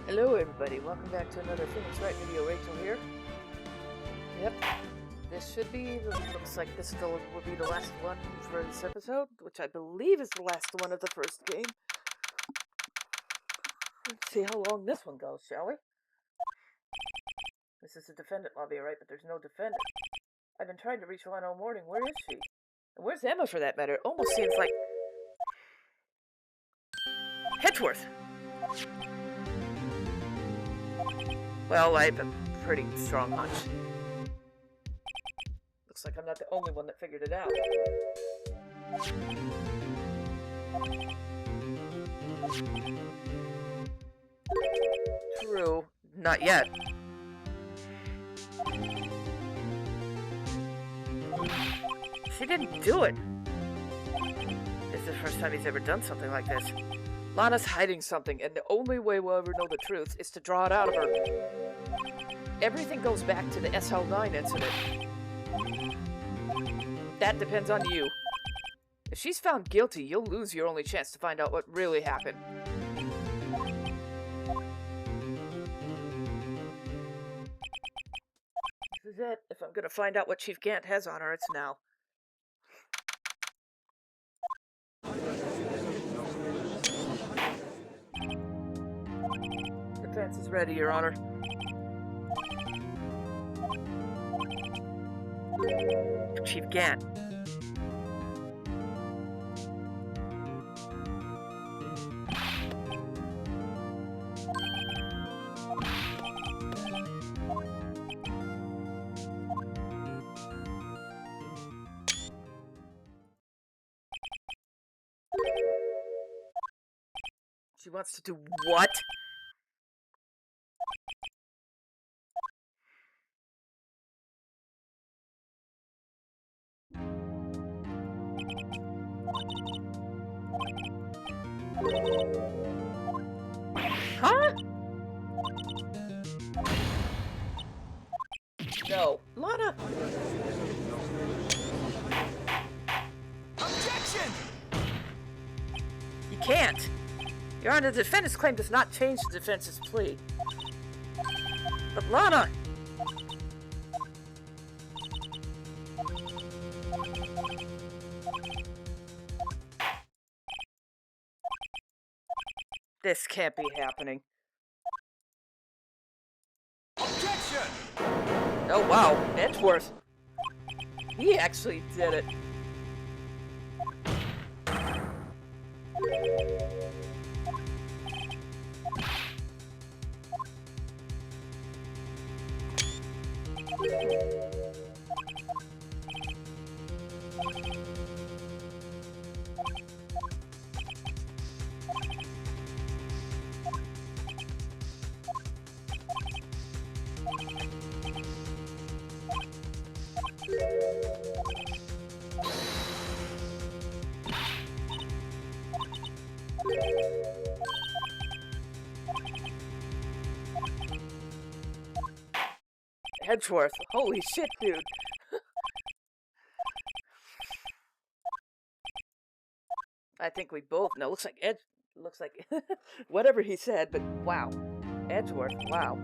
Hello everybody, welcome back to another Phoenix Wright video. Rachel here. Yep, this should be, looks like this will be the last one for this episode, which I believe is the last one of the first game. Let's see how long this one goes, shall we? This is the defendant lobby, right? But there's no defendant. I've been trying to reach Lana all morning. Where is she? And where's Emma for that matter? It almost seems like... Hedgeworth! Well, I have a pretty strong hunch. Looks like I'm not the only one that figured it out. True. Not yet. She didn't do it. This is the first time he's ever done something like this. Lana's hiding something, and the only way we'll ever know the truth is to draw it out of her. Everything goes back to the SL9 incident. That depends on you. If she's found guilty, you'll lose your only chance to find out what really happened. This is it. If I'm gonna find out what Chief Gant has on her, it's now. Defense is ready, Your Honor. Chief Gant. She wants to do what? Huh? No. Lana! Objection! You can't. Your Honor, the defendant's claim does not change the defense's plea. But Lana! This can't be happening. Objection! Oh wow, Edgeworth. He actually did it. Edgeworth, holy shit, dude. I think we both know. Looks like whatever he said, but wow. Edgeworth, wow.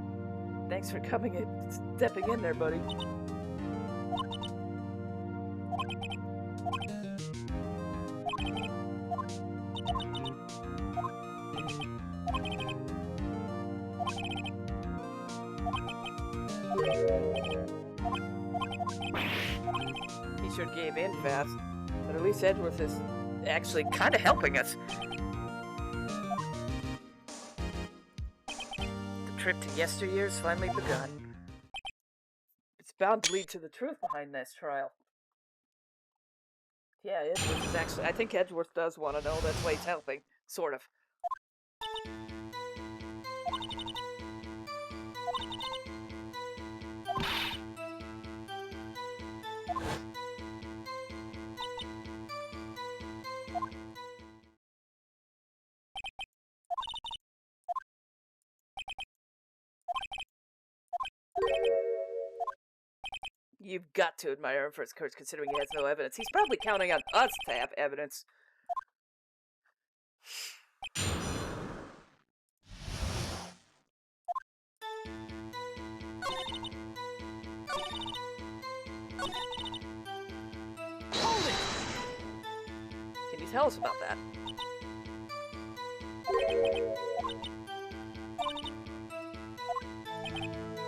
Thanks for coming in, stepping in there, buddy. He sure gave in fast, but at least Edgeworth is actually kind of helping us. The trip to yesteryear's finally begun. It's bound to lead to the truth behind this trial. Yeah, Edgeworth is actually... I think Edgeworth does want to know. That's why he's helping. Sort of. You've got to admire him for his courage, considering he has no evidence. He's probably counting on us to have evidence. Hold it! Can you tell us about that?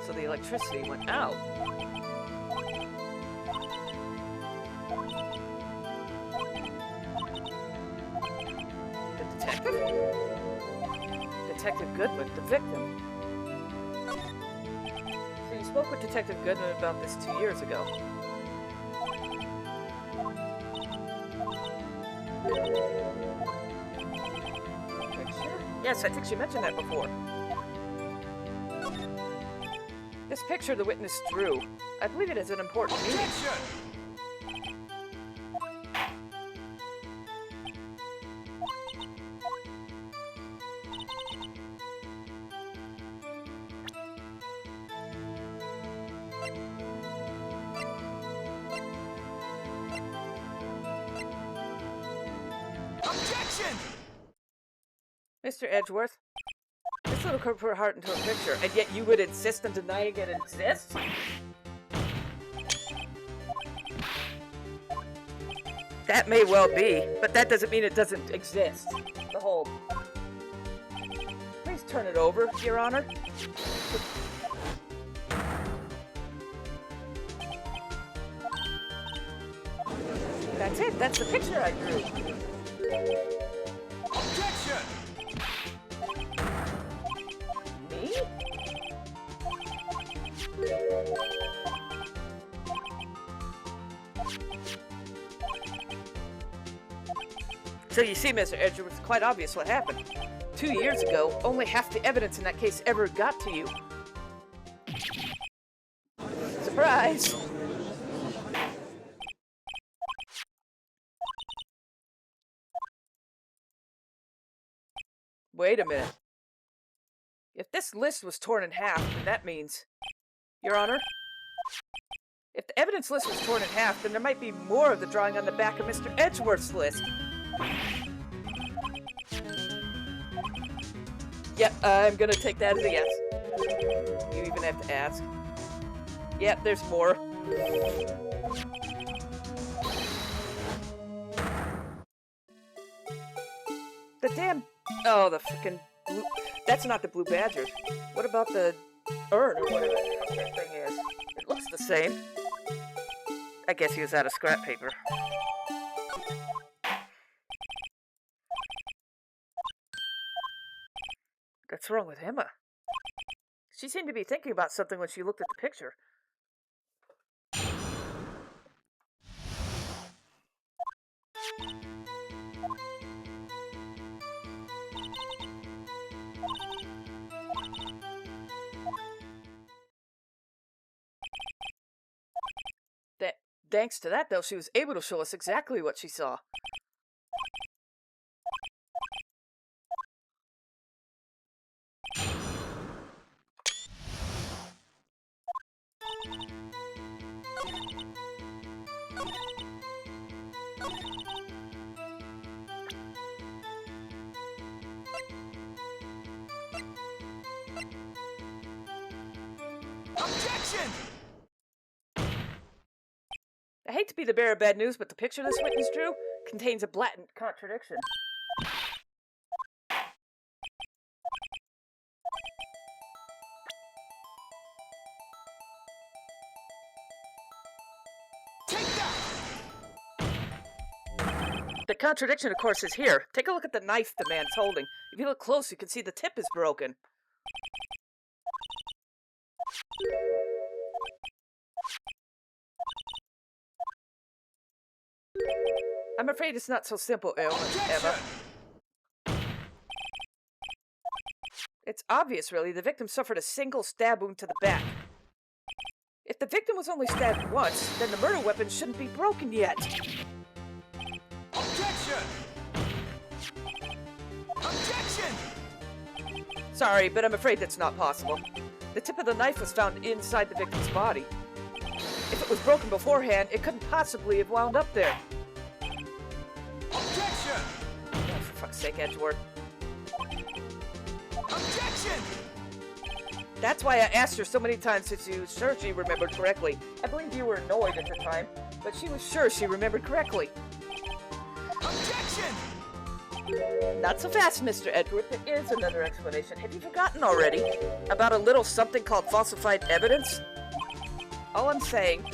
So the electricity went out. The detective? Detective Goodwin, the victim. So you spoke with Detective Goodwin about this 2 years ago. Picture? Yes, I think she mentioned that before. This picture the witness drew, I believe it has an important meaning. Objection! Objection! Mr. Edgeworth, this little could put heart into a picture, and yet you would insist on denying it exists? That may well be, but that doesn't mean it doesn't exist. The whole... Please turn it over, Your Honor. That's it, that's the picture I drew. Objection! Me? So you see, Mr. Edgeworth, it's quite obvious what happened. 2 years ago, only half the evidence in that case ever got to you. Surprise! Wait a minute. If this list was torn in half, then that means... Your Honor? If the evidence list was torn in half, then there might be more of the drawing on the back of Mr. Edgeworth's list. Yep, I'm gonna take that as a yes. You even have to ask. Yep, there's more. The damn... Oh, the frickin' blue... That's not the blue badger. What about the urn, or whatever that thing is? It looks the same. I guess he was out of scrap paper. What's wrong with Emma? She seemed to be thinking about something when she looked at the picture. Thanks to that, though, she was able to show us exactly what she saw. Objection! I hate to be the bearer of bad news, but the picture this witness drew contains a blatant contradiction. Take that! The contradiction, of course, is here. Take a look at the knife the man's holding. If you look close, you can see the tip is broken. I'm afraid it's not so simple, Emma. It's obvious, really. The victim suffered a single stab wound to the back. If the victim was only stabbed once, then the murder weapon shouldn't be broken yet. Objection! Objection! Sorry, but I'm afraid that's not possible. The tip of the knife was found inside the victim's body. If it was broken beforehand, it couldn't possibly have wound up there. Objection! Oh, for fuck's sake, Edgeworth. Objection! That's why I asked her so many times if she was sure she remembered correctly. I believe you were annoyed at the time, but she was sure she remembered correctly. Objection! Not so fast, Mr. Edward. There is another explanation. Have you forgotten already? About a little something called falsified evidence? All I'm saying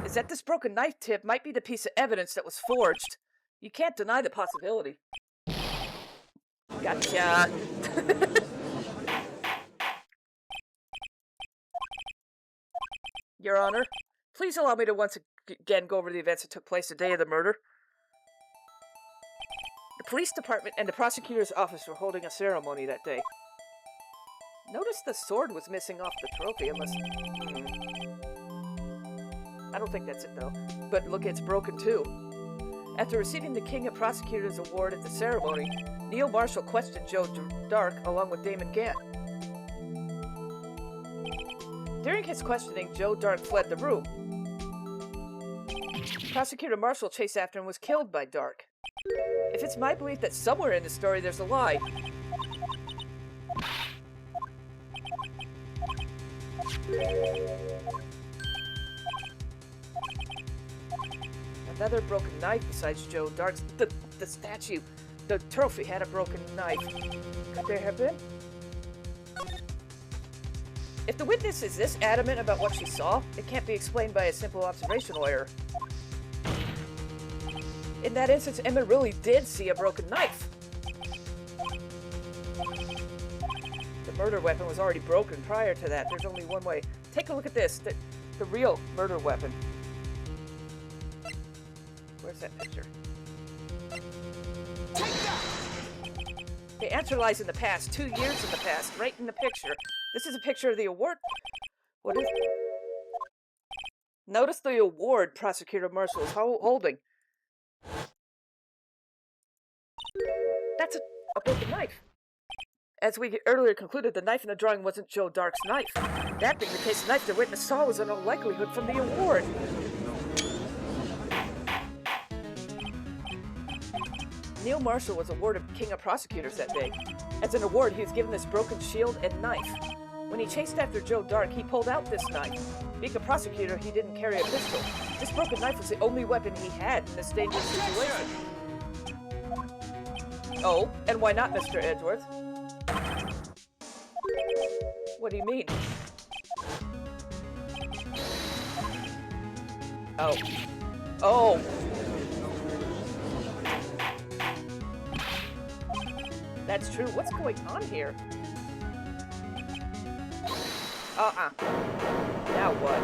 is that this broken knife tip might be the piece of evidence that was forged. You can't deny the possibility. Gotcha. Your Honor, please allow me to once again go over the events that took place the day of the murder. The police department and the prosecutor's office were holding a ceremony that day. Notice the sword was missing off the trophy, unless... I don't think that's it, though. But look, it's broken, too. After receiving the King of Prosecutors Award at the ceremony, Neil Marshall questioned Joe Dark along with Damon Gant. During his questioning, Joe Dark fled the room. Prosecutor Marshall chased after him and was killed by Dark. If it's my belief that somewhere in the story there's a lie... Another broken knife besides Joe Dark's... The statue. The trophy had a broken knife. Could there have been? If the witness is this adamant about what she saw, it can't be explained by a simple observational error. In that instance, Emma really did see a broken knife. The murder weapon was already broken prior to that. There's only one way. Take a look at this. The real murder weapon. Where's that picture? Take that! The answer lies in the past. 2 years in the past. Right in the picture. This is a picture of the award. What is it? Notice the award Prosecutor Marshall is holding. That's a broken knife. As we earlier concluded, the knife in the drawing wasn't Joe Dark's knife. That being the case, the knife the witness saw was in all likelihood from the award. Neil Marshall was awarded King of Prosecutors that day. As an award, he was given this broken shield and knife. When he chased after Joe Dark, he pulled out this knife. Being a prosecutor, he didn't carry a pistol. This broken knife was the only weapon he had in this dangerous situation. Oh, and why not, Mr. Edgeworth? What do you mean? Oh. Oh! That's true. What's going on here? Now what?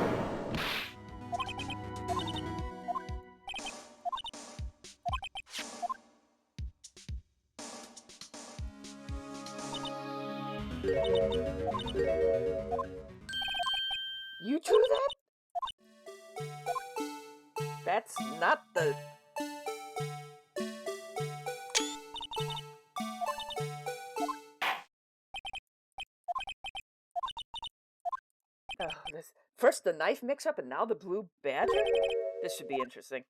You drew that? That's not the... Oh, first the knife mix-up and now the blue badger? This should be interesting.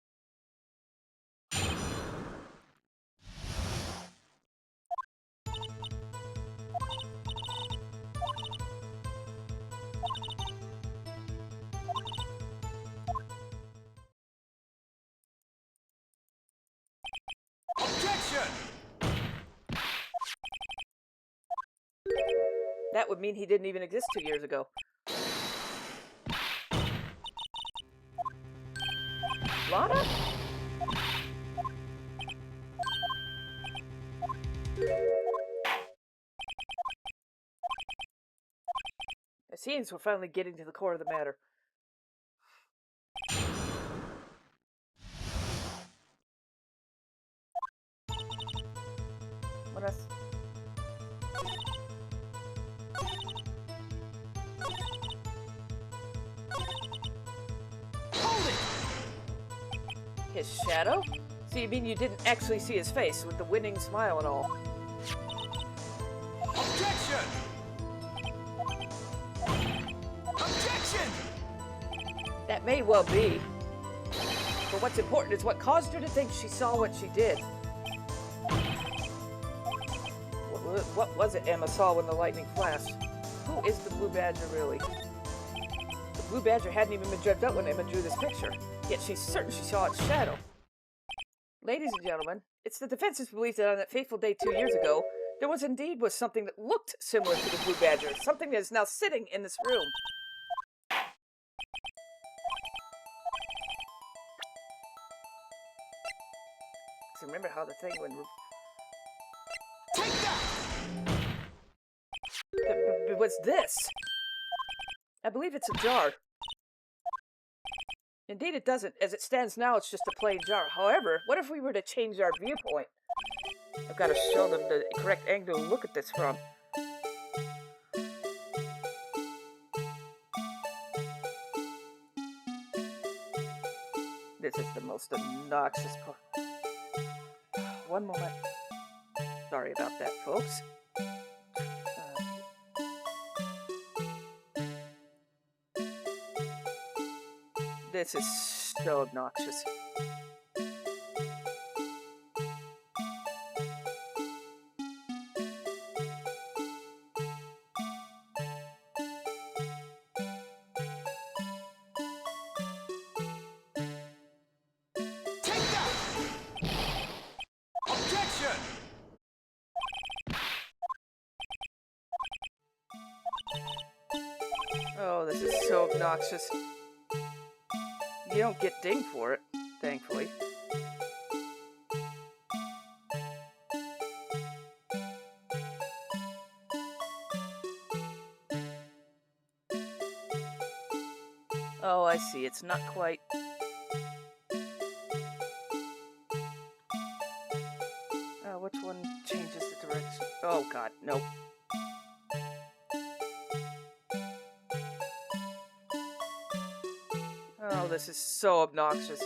Objection! That would mean he didn't even exist 2 years ago. Lana? It seems we're finally getting to the core of the matter. What else? Hold it! His shadow? So you mean you didn't actually see his face with the winning smile and all? Objection! Objection! That may well be. But what's important is what caused her to think she saw what she did. What was it Emma saw when the lightning flashed? Who is the Blue Badger, really? The Blue Badger hadn't even been dressed up when Emma drew this picture, yet she's certain she saw its shadow. Ladies and gentlemen, it's the defense's belief that on that fateful day 2 years ago, there was something that looked similar to the Blue Badger, something that is now sitting in this room. So remember how the thing would... Take that! What's this? I believe it's a jar. Indeed it doesn't. As it stands now, it's just a plain jar. However, what if we were to change our viewpoint? I've got to show them the correct angle to look at this from. This is the most obnoxious part. One moment. Sorry about that, folks. This is so obnoxious. Take that! Objection! Oh, this is so obnoxious. You don't get dinged for it, thankfully. Oh, I see. It's not quite... which one changes the direction? Oh, God, nope. Oh, this is so obnoxious.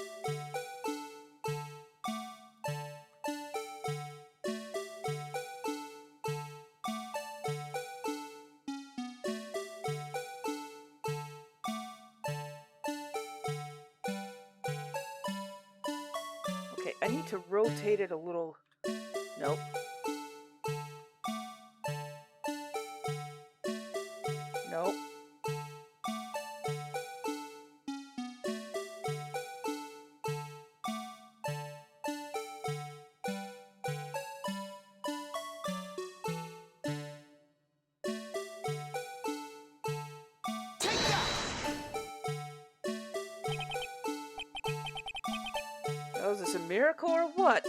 Okay, I need to rotate it a little. Nope. Nope. Take that! Oh, is this a miracle or what?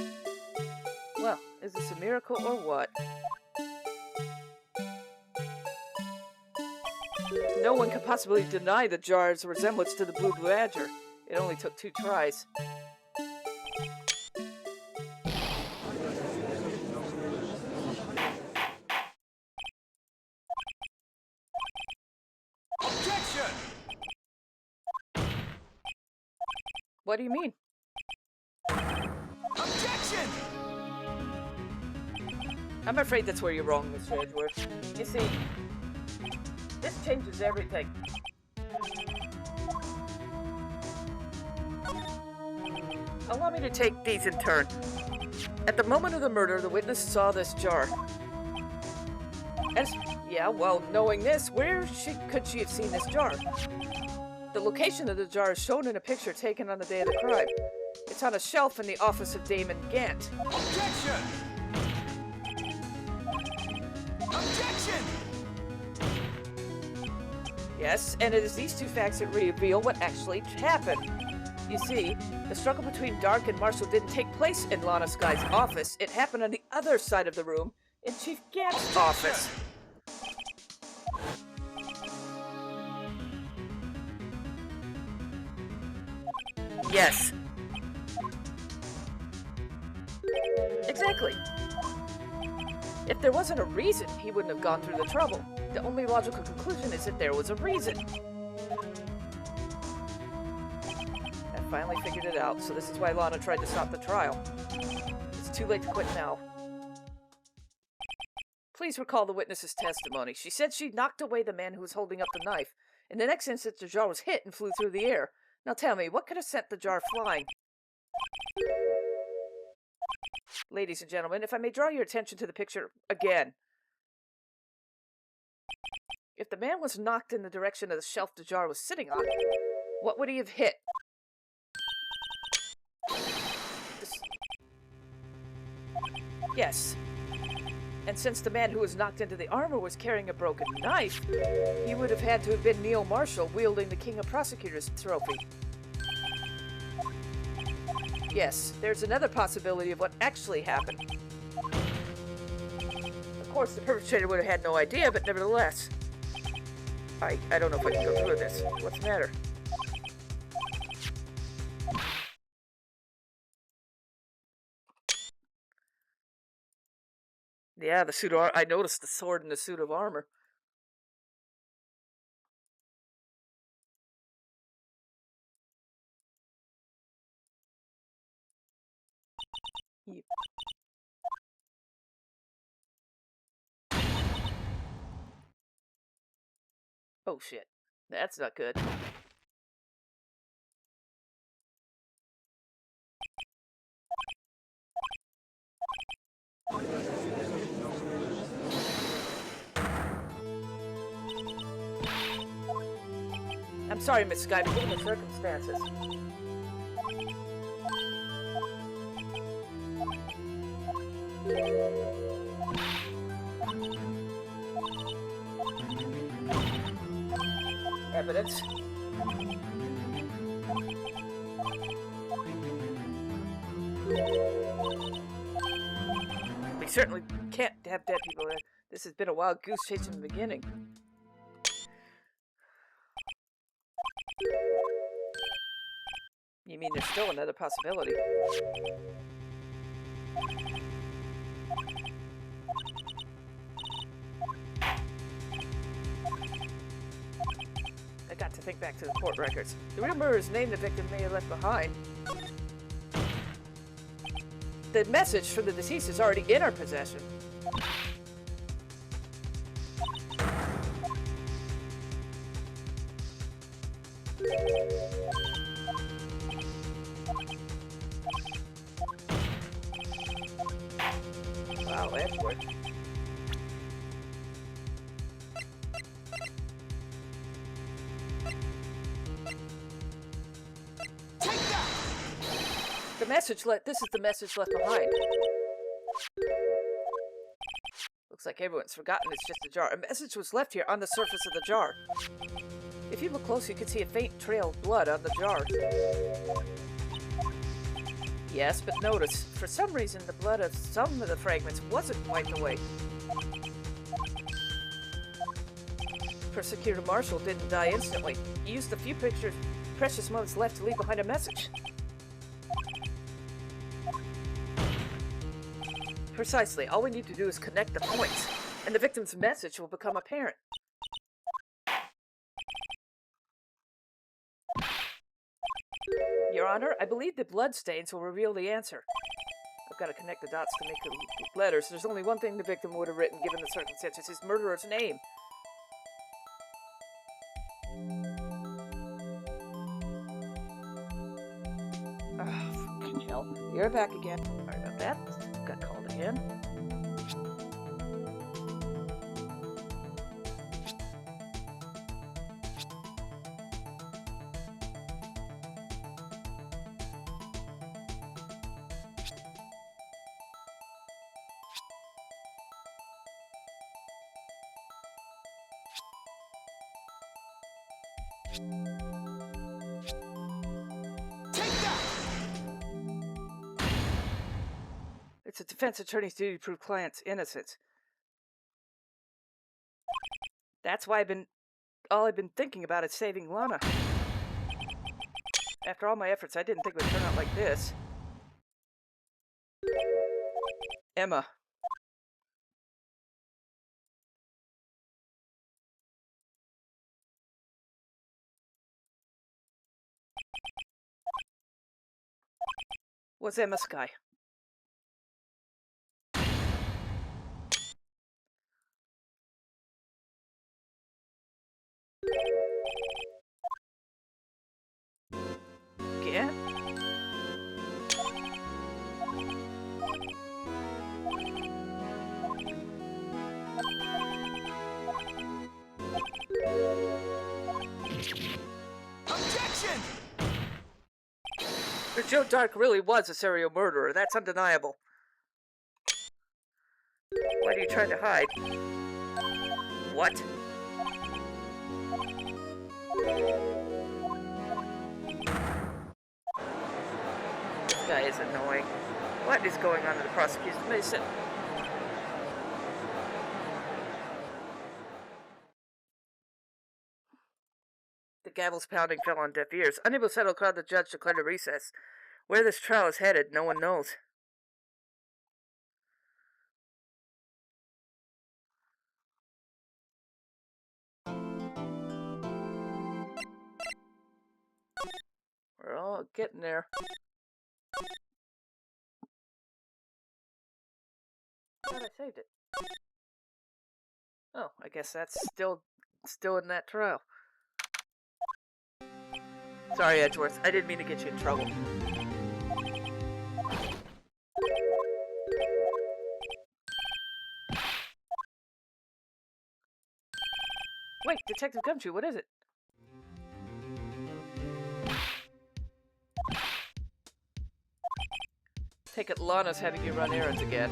Well, is this a miracle or what? No one could possibly deny the jar's resemblance to the Blue Badger. It only took 2 tries. Objection! What do you mean? Objection! I'm afraid that's where you're wrong, Mr. Edgeworth. You see, this changes everything. Allow me to take these in turn. At the moment of the murder, the witness saw this jar. Yeah, well, knowing this, could she have seen this jar? The location of the jar is shown in a picture taken on the day of the crime. It's on a shelf in the office of Damon Gant. Objection! Objection! Yes, and it is these 2 facts that reveal what actually happened. You see, the struggle between Dark and Marshall didn't take place in Lana Sky's office. It happened on the other side of the room, in Chief Gant's office. Yes. Exactly. If there wasn't a reason, he wouldn't have gone through the trouble. The only logical conclusion is that there was a reason. I finally figured it out, so this is why Lana tried to stop the trial. It's too late to quit now. Please recall the witness's testimony. She said she knocked away the man who was holding up the knife. In the next instant, the jar was hit and flew through the air. Now tell me, what could have sent the jar flying? Ladies and gentlemen, if I may draw your attention to the picture again. If the man was knocked in the direction of the shelf the jar was sitting on, what would he have hit? This- Yes. And since the man who was knocked into the armor was carrying a broken knife, he would have had to have been Neil Marshall wielding the King of Prosecutors trophy. Yes, there's another possibility of what actually happened. Of course, the perpetrator would have had no idea, but nevertheless. I don't know if I can go through with this. What's the matter? Yeah, the suit of armor. I noticed the sword in the suit of armor. He- Oh shit. That's not good. I'm sorry, Miss Sky, but given the circumstances. Evidence. We certainly can't have dead people there. This has been a wild goose chase from the beginning. You mean there's still another possibility? I got to think back to the court records. The real murderer's name the victim may have left behind. The message from the deceased is already in our possession. Wow, Edward. Take that! The message this is the message left behind. Looks like everyone's forgotten it's just a jar. A message was left here on the surface of the jar. If you look close, you can see a faint trail of blood on the jar. Yes, but notice, for some reason, the blood of some of the fragments wasn't wiped away. Prosecutor Marshall didn't die instantly. He used the few precious moments left to leave behind a message. Precisely. All we need to do is connect the points, and the victim's message will become apparent. Your Honor, I believe the bloodstains will reveal the answer. I've got to connect the dots to make the letters. There's only one thing the victim would have written given the circumstances, his murderer's name. Oh, fucking hell. You're back again. Sorry about that. Got called again. Take that! It's a defense attorney's duty to prove client's innocence. That's why all I've been thinking about is saving Lana. After all my efforts, I didn't think it would turn out like this. Emma. Was Emma Sky. Again? Joe Dark really was a serial murderer. That's undeniable. What are you trying to hide? What? This guy is annoying. What is going on in the prosecution's mission? The gavel's pounding fell on deaf ears. Unable to settle the crowd, the judge declared a recess. Where this trial is headed, no one knows. We're all getting there. I thought I saved it. Oh, I guess that's still in that trial. Sorry, Edgeworth. I didn't mean to get you in trouble. Wait, Detective Gumshoe, what is it? Take it Lana's having you run errands again.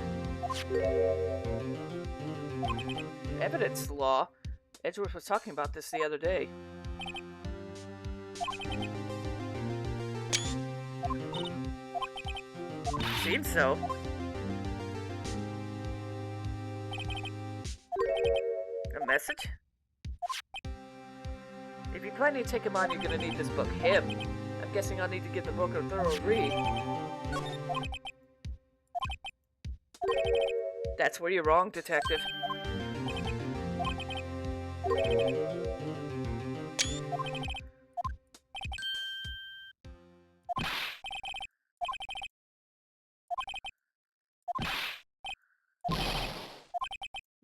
Evidence law? Edgeworth was talking about this the other day. Seems so. A message? If you're planning to take him on, you're gonna need this book. Him? I'm guessing I'll need to give the book a thorough read. That's where you're wrong, Detective.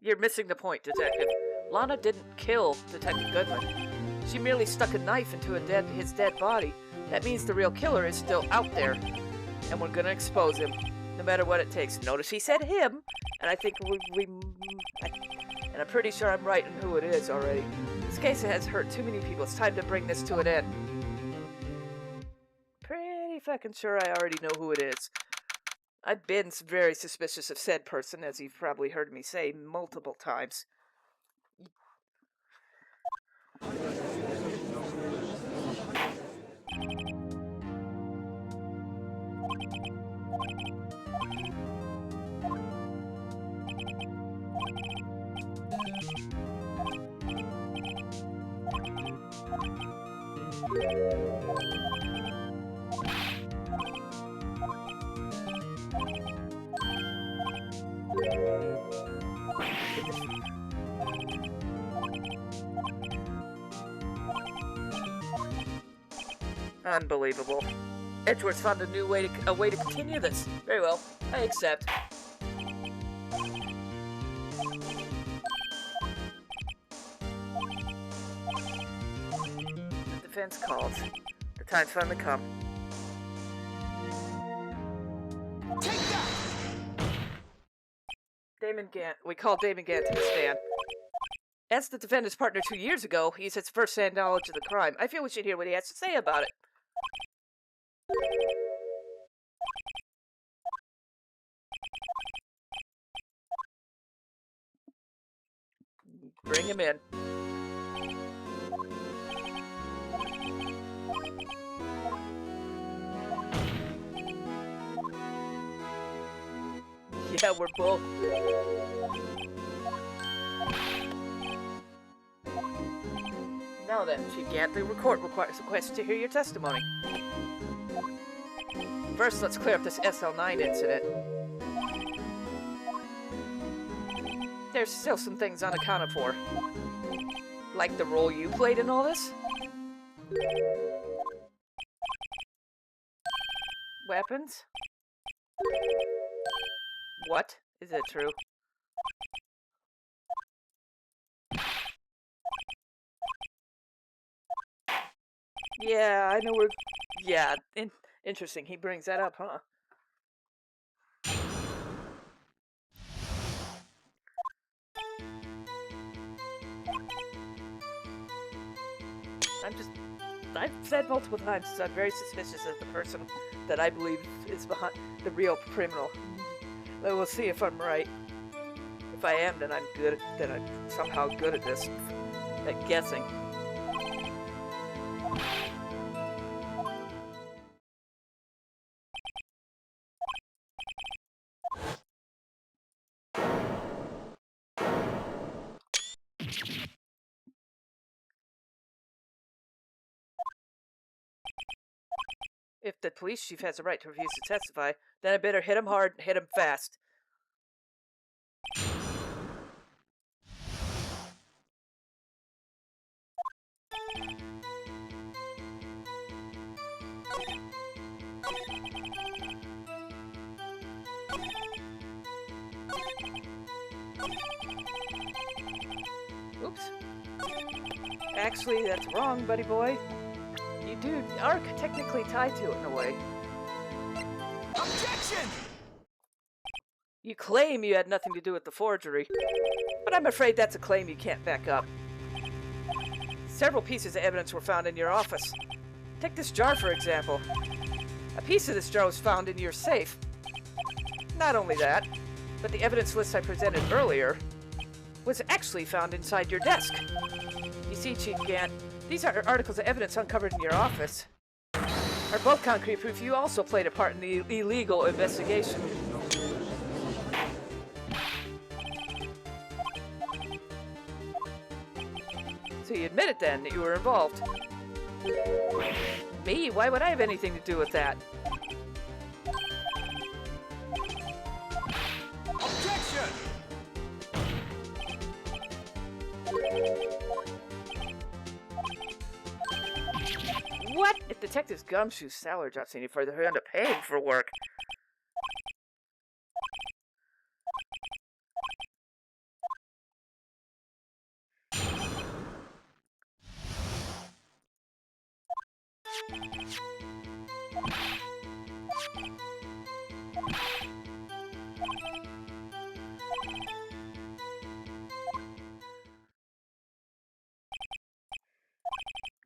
You're missing the point, Detective. Lana didn't kill Detective Goodman. She merely stuck a knife into his dead body. That means the real killer is still out there. And we're gonna expose him, no matter what it takes. Notice he said him, and I think and I'm pretty sure I'm right in who it is already. This case has hurt too many people. It's time to bring this to an end. Pretty fucking sure I already know who it is. I've been very suspicious of said person, as you've probably heard me say multiple times. Unbelievable. Edgeworth's found a way to continue this. Very well, I accept. The defense calls. The time's finally come. Take that! Damon Gant. We called Damon Gant to the stand. As the defendant's partner 2 years ago, he's his first-hand knowledge of the crime. I feel we should hear what he has to say about it. Bring him in. Yeah, we're both. Now then, Chief Gant, the court requests to hear your testimony. First, let's clear up this SL9 incident. There's still some things unaccounted for. Like the role you played in all this? Weapons? What? Is it true? Yeah, I know we're... Yeah, interesting. He brings that up, huh? I've said multiple times, I'm very suspicious of the person that I believe is behind the real criminal. But we'll see if I'm right. If I am, then I'm good. Then I'm somehow good at this, at guessing. If the police chief has a right to refuse to testify, then I better hit him hard and hit him fast. Oops. Actually, that's wrong, buddy boy. You are technically tied to it in a way. Objection! You claim you had nothing to do with the forgery, but I'm afraid that's a claim you can't back up. Several pieces of evidence were found in your office. Take this jar, for example. A piece of this jar was found in your safe. Not only that, but the evidence list I presented earlier was actually found inside your desk. You see, Chief Gant, these are articles of evidence uncovered in your office. Are both concrete proof you also played a part in the illegal investigation. So you admit it then, that you were involved. Me? Why would I have anything to do with that? Objection! What? If Detective Gumshoe's salary drops any further, he'll end up paying for work.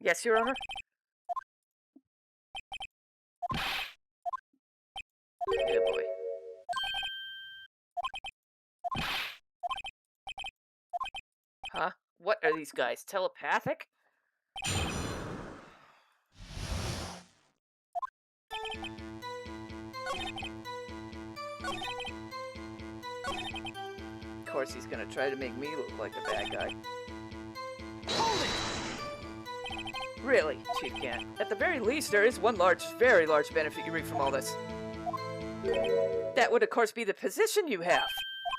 Yes, Your Honor? Yeah, boy. Huh? What are these guys? Telepathic? Of course, he's gonna try to make me look like a bad guy. Hold it! Really, Chief Gant. At the very least, there is one very large benefit you reap from all this. That would, of course, be the position you have.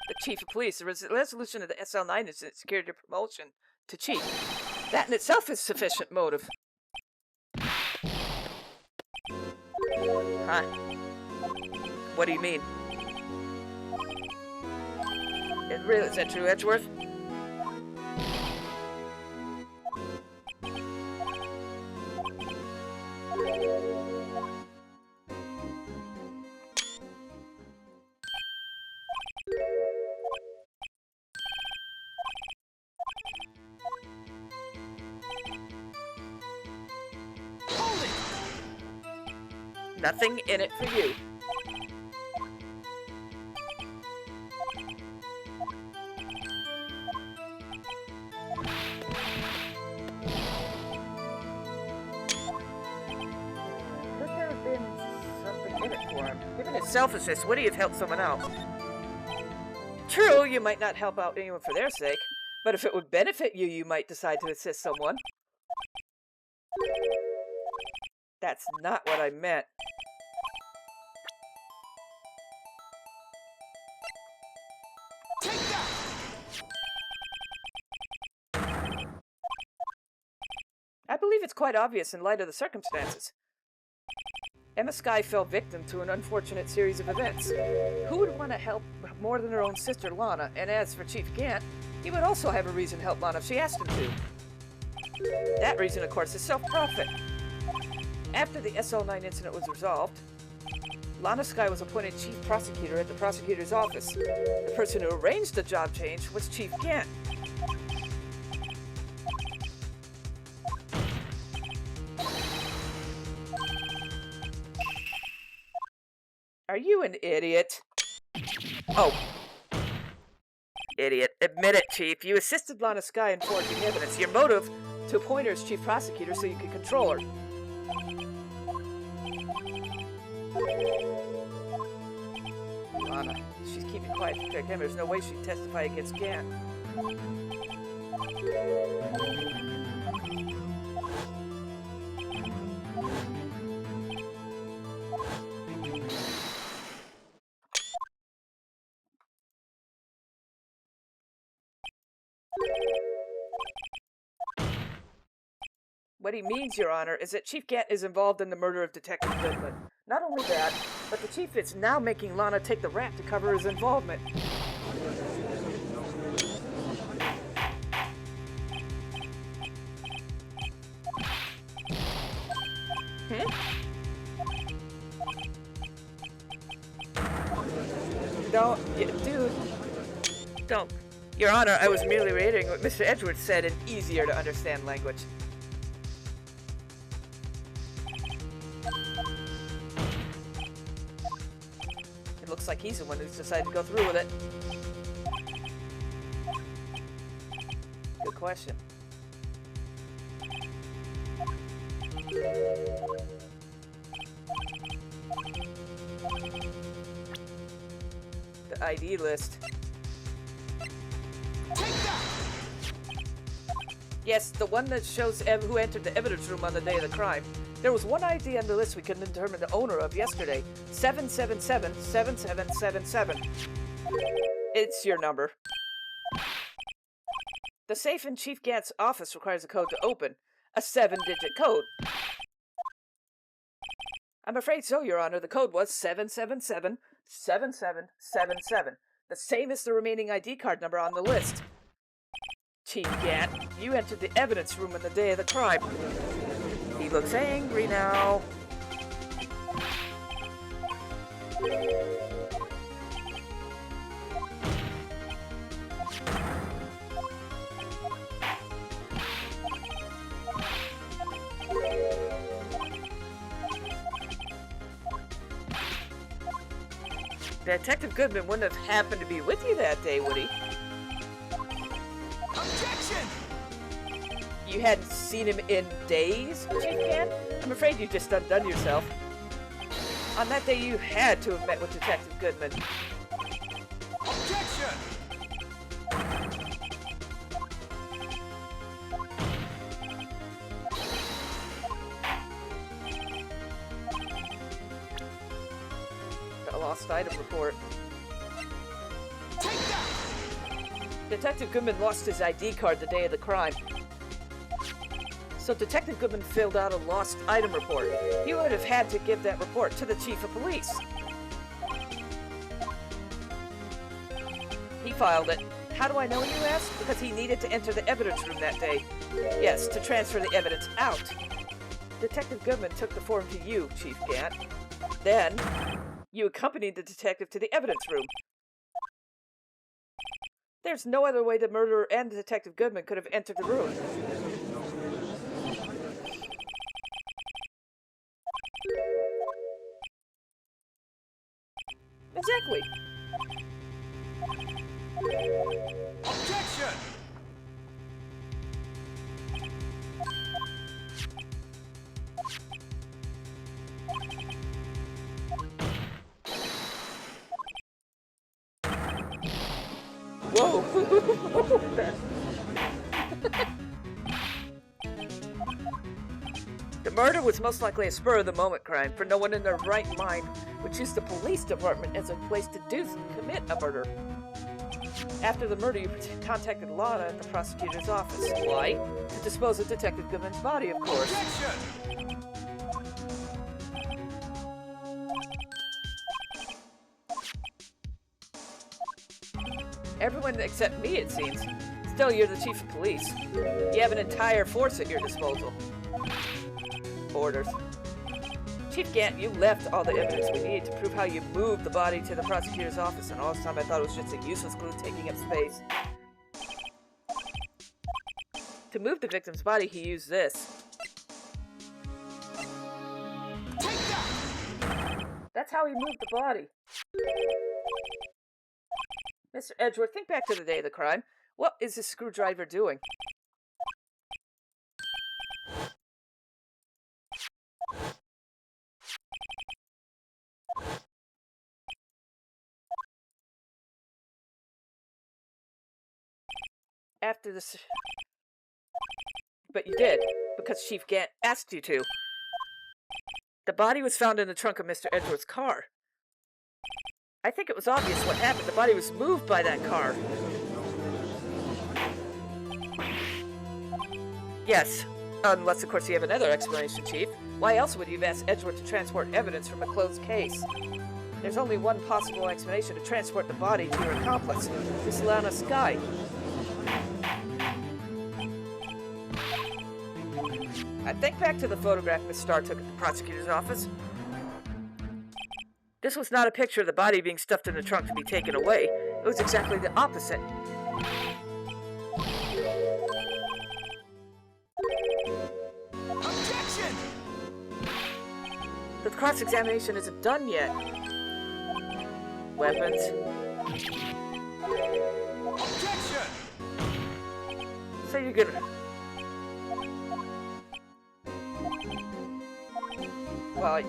The Chief of Police. The resolution of the SL9 incident secured your promotion to Chief. That in itself is sufficient motive. Huh? What do you mean? Is that true, Edgeworth? Hold it! Nothing in it for you. Could there have been something in it for him? Given his selfishness, would he have helped someone out? True, you might not help out anyone for their sake, but if it would benefit you, you might decide to assist someone. That's not what I meant. Take that! I believe it's quite obvious in light of the circumstances. Emma Skye fell victim to an unfortunate series of events. Who would want to help more than her own sister, Lana? And as for Chief Gant, he would also have a reason to help Lana if she asked him to. That reason, of course, is self-profit. After the SL9 incident was resolved, Lana Skye was appointed Chief Prosecutor at the prosecutor's office. The person who arranged the job change was Chief Gant. Are you an idiot? Oh. Idiot. Admit it, Chief. You assisted Lana Skye in forging evidence. Your motive to appoint her as Chief Prosecutor so you could control her. Lana, she's keeping quiet to protect him. There's no way she'd testify against Gant. What he means, Your Honor, is that Chief Gant is involved in the murder of Detective Goodman. Not only that, but the Chief is now making Lana take the rap to cover his involvement. Dude. Don't. Your Honor, I was merely reiterating what Mr. Edgeworth said in easier to understand language. It looks like he's the one who's decided to go through with it. Good question. The ID list. Yes, the one that shows who entered the evidence room on the day of the crime. There was one ID on the list we couldn't determine the owner of yesterday. 777-7777. It's your number. The safe in Chief Gant's office requires a code to open. A 7-digit code. I'm afraid so, Your Honor. The code was 777-7777. The same as the remaining ID card number on the list. Chief Gant, you entered the evidence room on the day of the crime. He looks angry now. Detective Goodman wouldn't have happened to be with you that day, would he? Objection! You hadn't seen him in days, Chief Gant? I'm afraid you just undone yourself. On that day, you had to have met with Detective Goodman. Objection! The lost item report. Take that! Detective Goodman lost his ID card the day of the crime. So Detective Goodman filled out a lost item report. He would have had to give that report to the Chief of Police. He filed it. How do I know, you ask? Because he needed to enter the evidence room that day. Yes, to transfer the evidence out. Detective Goodman took the form to you, Chief Gant. Then, you accompanied the detective to the evidence room. There's no other way the murderer and Detective Goodman could have entered the room. Exactly. Objection! Whoa! The murder was most likely a spur-of-the-moment crime, for no one in their right mind would choose the police department as a place to commit a murder. After the murder, you contacted Lana at the prosecutor's office. Why? To dispose of Detective Goodman's body, of course. Objection! Everyone except me, it seems. Still, you're the chief of police. You have an entire force at your disposal. Orders. Chief Gant, you left all the evidence we need to prove how you moved the body to the prosecutor's office, and all this time I thought it was just a useless clue taking up space. To move the victim's body, he used this. Take that! That's how he moved the body. Mr. Edgeworth, think back to the day of the crime. What is this screwdriver doing? After this... But you did, because Chief Gant asked you to. The body was found in the trunk of Mr. Edgeworth's car. I think it was obvious what happened. The body was moved by that car. Yes, unless of course you have another explanation, Chief. Why else would you have asked Edgeworth to transport evidence from a closed case? There's only one possible explanation: to transport the body to your accomplice, this Lana Sky. I think back to the photograph Miss Starr took at the prosecutor's office. This was not a picture of the body being stuffed in the trunk to be taken away. It was exactly the opposite. Objection! The cross-examination isn't done yet. Weapons. Objection! So you're gonna... Well,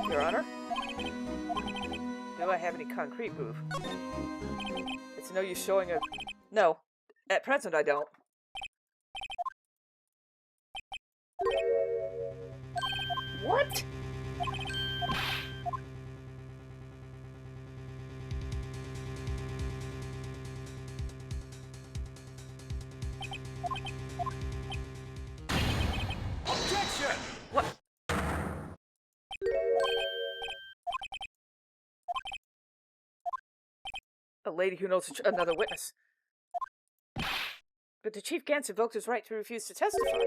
Your Honor? Do I have any concrete proof? It's no use showing a... No. At present, I don't. What? Objection! What? A lady who knows another witness. But the Chief Gantz invoked his right to refuse to testify.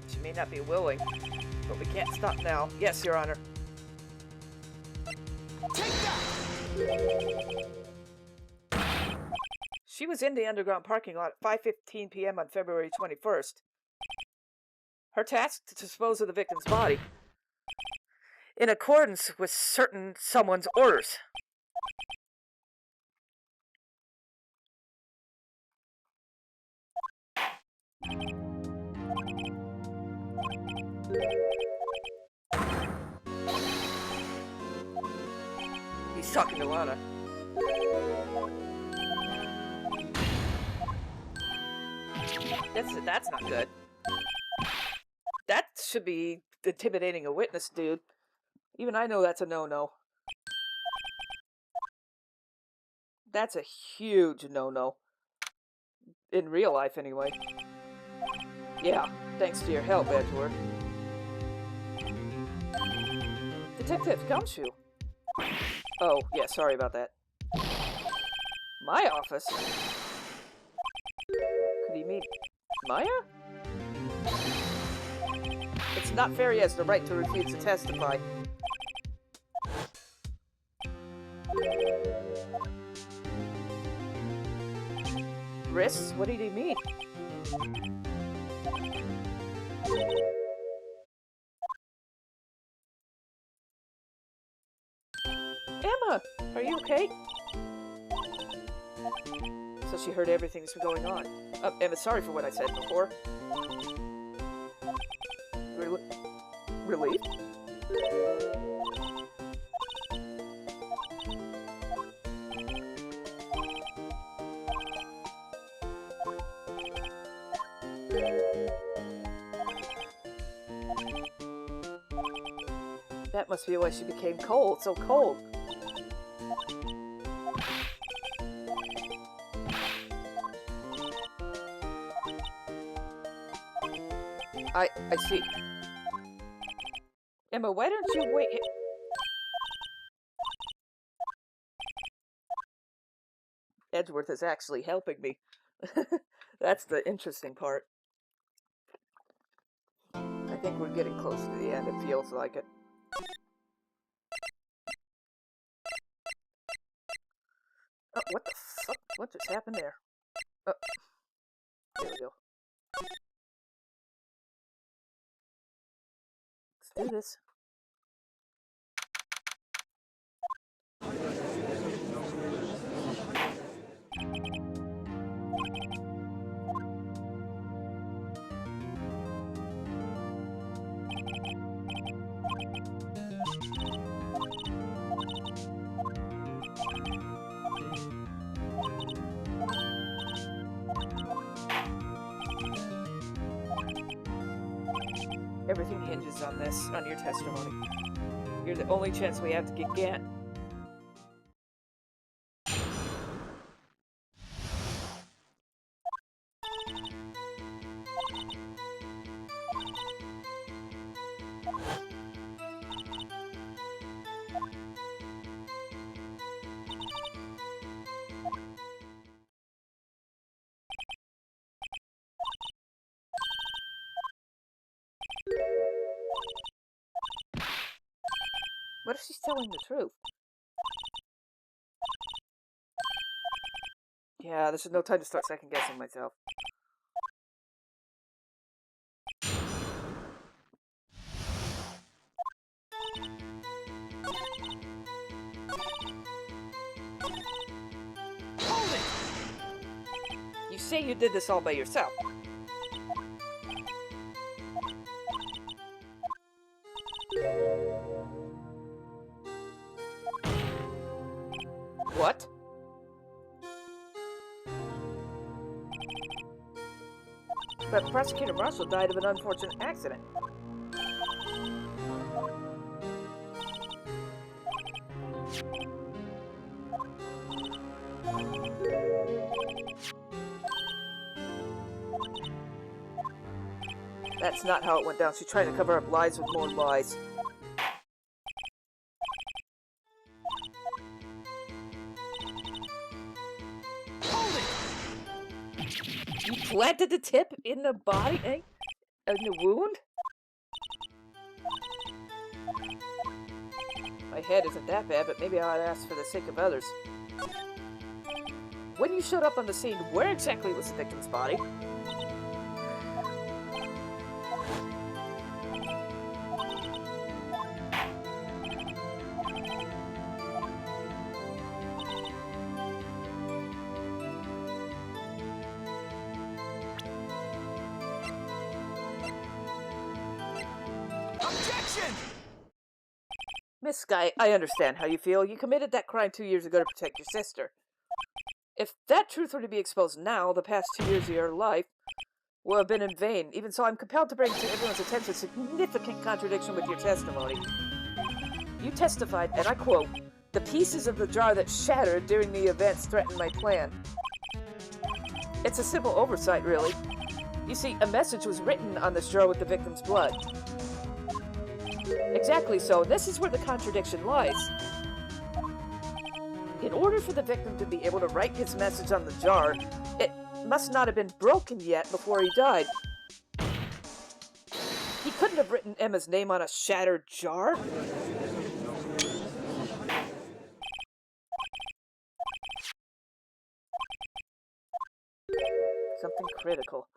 She may not be willing, but we can't stop now. Yes, Your Honor. Take that! She was in the underground parking lot at 5:15 p.m. on February 21st. Her task to dispose of the victim's body, in accordance with someone's orders. He's talking to Lana. That's not good. That should be intimidating a witness, dude. Even I know that's a no-no. That's a huge no-no. In real life, anyway. Yeah, thanks to your help, Edgeworth. Detective Gumshoe. Oh, yeah, sorry about that. My office? Could he mean Maya? It's not fair he has the right to refuse to testify. Risks? What did he mean? Emma, are you okay? So she heard everything that's been going on. Emma, sorry for what I said before. Relief? That must be why she became cold, so cold. I see. Emma, why don't you wait? Edgeworth is actually helping me. That's the interesting part. I think think we're getting close to the end. It feels like it. Oh, what the fuck? What just happened there? Oh, there we go. Let's do this. Everything hinges on this, on your testimony. You're the only chance we have to get Gant. What if she's telling the truth? Yeah, this is no time to start second-guessing myself. Hold it! You say you did this all by yourself. What? But Prosecutor Marshall died of an unfortunate accident. That's not how it went down. She's trying to cover up lies with more lies. Hold it! You planted the tip in the body, eh? In the wound? My head isn't that bad, but maybe I'd ask for the sake of others. When you showed up on the scene, where exactly was the victim's body? Objection! Miss Sky, I understand how you feel. You committed that crime 2 years ago to protect your sister. If that truth were to be exposed now, the past 2 years of your life will have been in vain. Even so, I'm compelled to bring to everyone's attention a significant contradiction with your testimony. You testified, and I quote, "The pieces of the jar that shattered during the events threatened my plan." It's a simple oversight, really. You see, a message was written on this jar with the victim's blood. Exactly so. This is where the contradiction lies. In order for the victim to be able to write his message on the jar, it must not have been broken yet before he died. He couldn't have written Emma's name on a shattered jar. Something critical.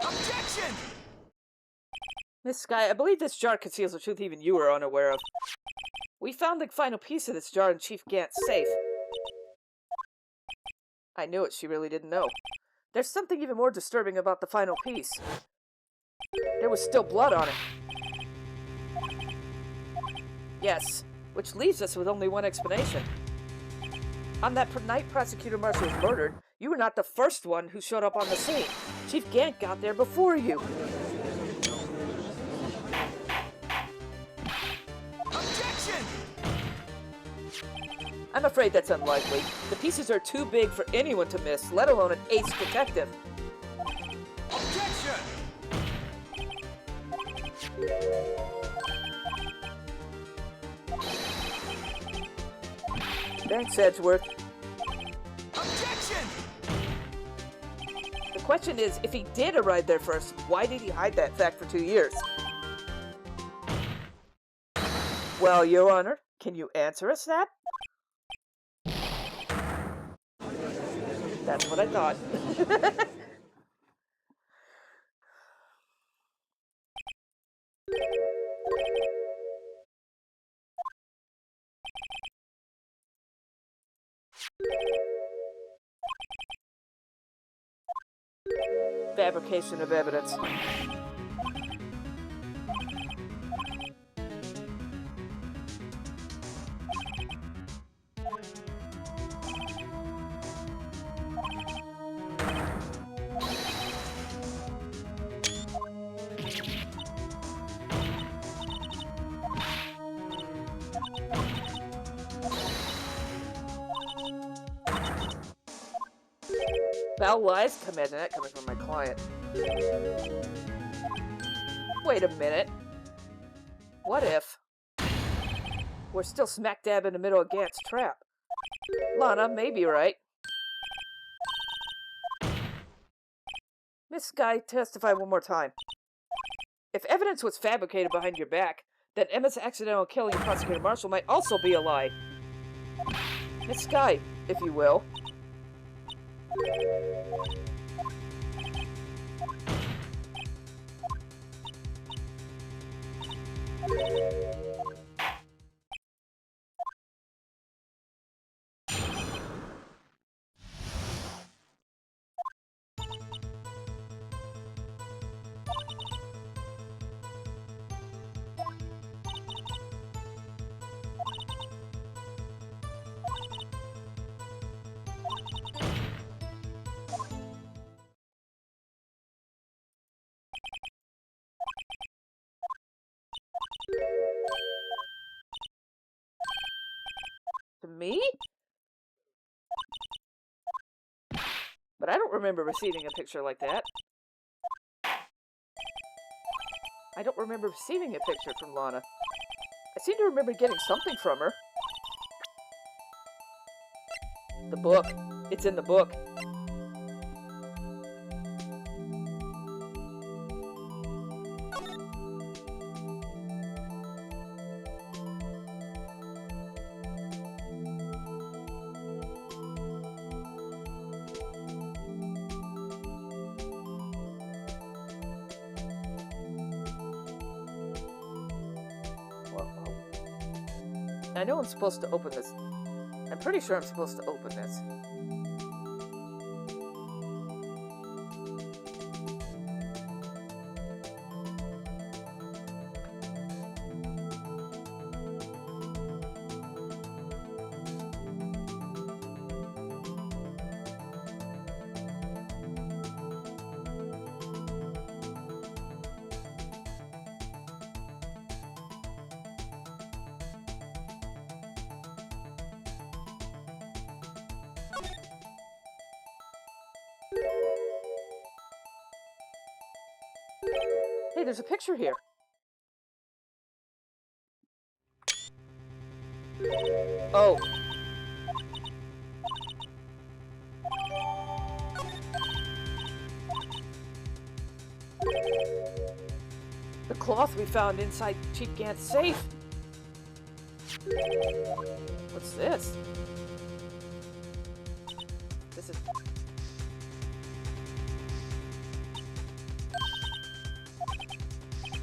Objection! Miss Sky, I believe this jar conceals a truth even you are unaware of. We found the final piece of this jar in Chief Gant's safe. I knew it, she really didn't know. There's something even more disturbing about the final piece. There was still blood on it. Yes, which leaves us with only one explanation. On that night Prosecutor Marshall was murdered, you were not the first one who showed up on the scene. Chief Gant got there before you. Objection! I'm afraid that's unlikely. The pieces are too big for anyone to miss, let alone an ace detective. Objection! Thanks, Edgeworth. Objection! The question is, if he did arrive there first, why did he hide that fact for 2 years? Well, Your Honor, can you answer us that? That's what I thought. Fabrication of evidence. Foul lies committed, that coming from my client. Wait a minute. What if we're still smack dab in the middle of Gant's trap? Lana may be right. Miss Sky, testify one more time. If evidence was fabricated behind your back, then Emma's accidental killing of Prosecutor Marshall might also be a lie. Miss Sky, if you will. To me? But I don't remember receiving a picture like that. I don't remember receiving a picture from Lana. I seem to remember getting something from her. The book. It's in the book. I know I'm supposed to open this. I'm pretty sure I'm supposed to open this. Hey, there's a picture here. Oh. The cloth we found inside Chief Gant's safe. What's this? This is...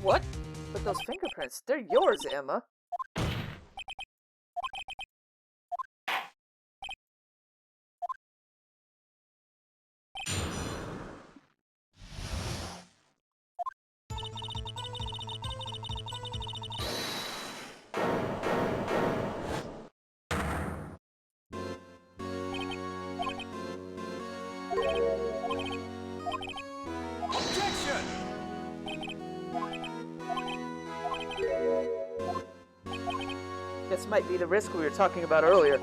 What? But those fingerprints, they're yours, Emma. Objection! This might be the risk we were talking about earlier.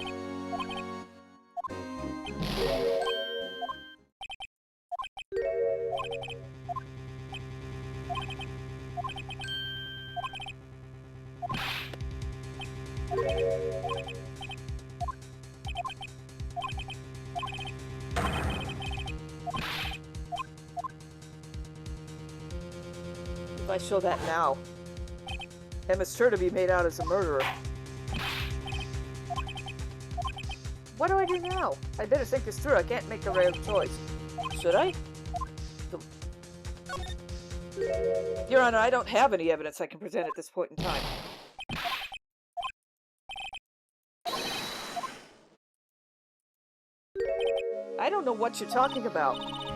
If I show that now, Emma's sure to be made out as a murderer. What do I do now? I better think this through. I can't make the right choice. Should I? Your Honor, I don't have any evidence I can present at this point in time. I don't know what you're talking about.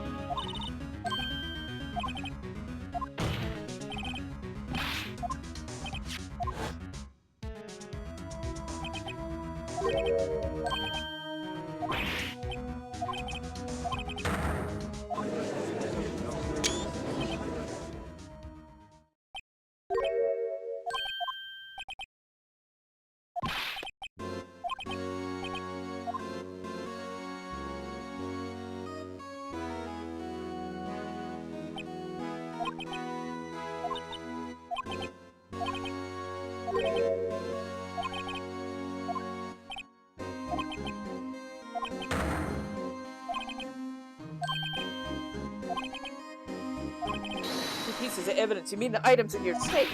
Pieces of evidence. You mean the items in your safe?